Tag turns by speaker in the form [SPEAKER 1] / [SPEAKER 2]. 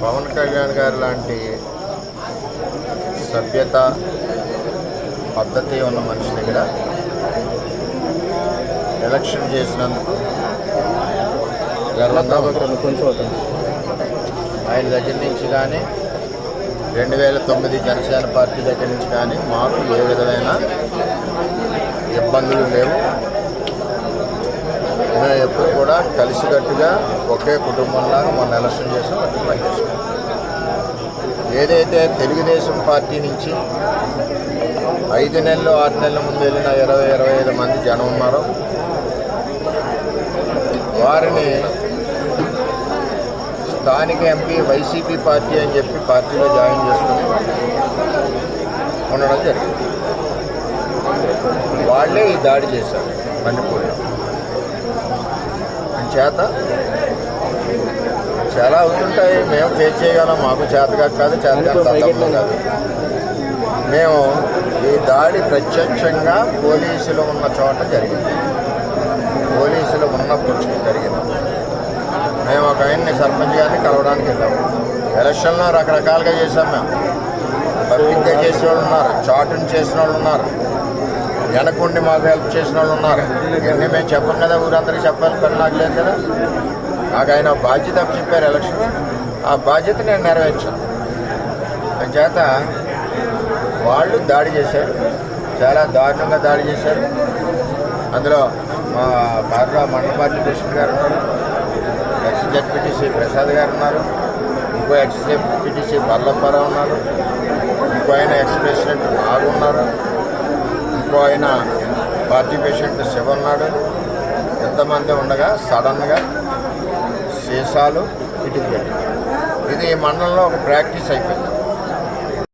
[SPEAKER 1] పవన్ కళ్యాణ్ గారు లాంటి సభ్యత పద్ధతి ఉన్న మనిషి దగ్గర ఎలక్షన్ చేసినందుకు గర్వంగా ఆయన దగ్గర నుంచి కానీ 2009 జనసేన పార్టీ దగ్గర నుంచి కానీ మాకు ఏ విధమైన ఇబ్బందులు లేవు. మేము ఎప్పుడు కూడా కలిసికట్టుగా ఒకే కుటుంబంలాగా మొన్న ఎలక్షన్ చేసాం, అటు పనిచేసాం. ఏదైతే తెలుగుదేశం పార్టీ నుంచి 5 నెలలు 6 నెలల ముందు వెళ్ళిన 20-25 మంది జనం ఉన్నారో వారిని స్థానిక ఎంపీ వైసీపీ పార్టీ అని చెప్పి పార్టీలో జాయిన్ చేసుకుని ఉండడం జరిగింది. వాళ్ళే ఈ దాడి చేశారు మణిపూర్లో. చేత చాలా అవుతుంటాయి, మేము ఫేస్ చేయగలం, మాకు చేతగా కాదు, చేతగా తప్పదు కాదు. మేము ఈ దాడి ప్రత్యక్షంగా పోలీసులు ఉన్న చోట జరిగింది, పోలీసులు ఉన్నప్పుడు జరిగింది. మేము ఒక ఆయన్ని సర్పంచ్ గారిని కలవడానికి వెళ్ళాము. ఎలక్షన్లో రకరకాలుగా చేశాం. మేము పబ్లిక్గా చేసే వాళ్ళు ఉన్నారు, చాటుని చేసిన వాళ్ళు ఉన్నారు, వెనకుండి మాకు హెల్ప్ చేసిన వాళ్ళు ఉన్నారు. ఇవన్నీ మేము చెప్పం కదా, ఊరందరికీ చెప్పాలి, పని నాకు లేదు కదా. నాకు ఆయన బాధ్యత చెప్పారు ఎలక్షన్, ఆ బాధ్యత నేను నెరవేర్చాను. చేత వాళ్ళు దాడి చేశారు, చాలా దారుణంగా దాడి చేశారు. అందులో మా పార్టీ మండల పార్టీ ప్రెసిడెంట్ గారు ఉన్నారు, ఎక్స్ జెడ్పీటీసీ ప్రసాద్ గారు ఉన్నారు, ఇంకో ఎక్స్ జెడ్పీటీసీ బల్లప్పారావు ఉన్నారు, ఇంకో ఆయన ఎక్స్ ప్రెసిడెంట్ నాగు ఉన్నారు, ఇంకో ఆయన పార్టీ పేషెంట్ శివ ఉన్నాడు. ఎంతమంది ఉండగా సడన్గా సీసాలు ఇటుకు పెట్టి ఇది ఈ మండలంలో ఒక ప్రాక్టీస్ అయిపోయింది.